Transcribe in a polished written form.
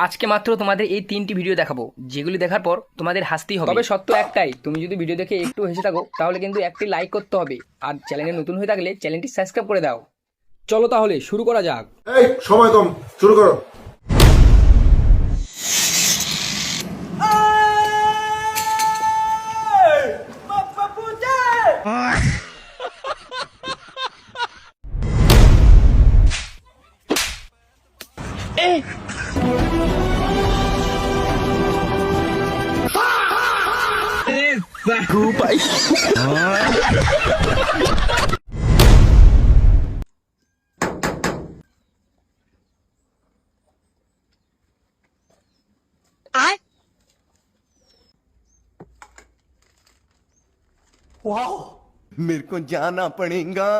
আজকে মাত্র তোমাদের এই 3টি ভিডিও দেখাবো, যেগুলি দেখার পর তোমাদের হাসতেই হবে। তবে সত্য একটাই, তুমি যদি ভিডিও দেখে একটু হেসে থাকো তাহলে কিন্তু একটি লাইক করতে হবে, আর চ্যানেলে নতুন হয়ে থাকলে চ্যানেলটি সাবস্ক্রাইব করে দাও। চলো তাহলে শুরু করা যাক। এই সময় কম, শুরু করো। मेरे को जाना पड़ेगा।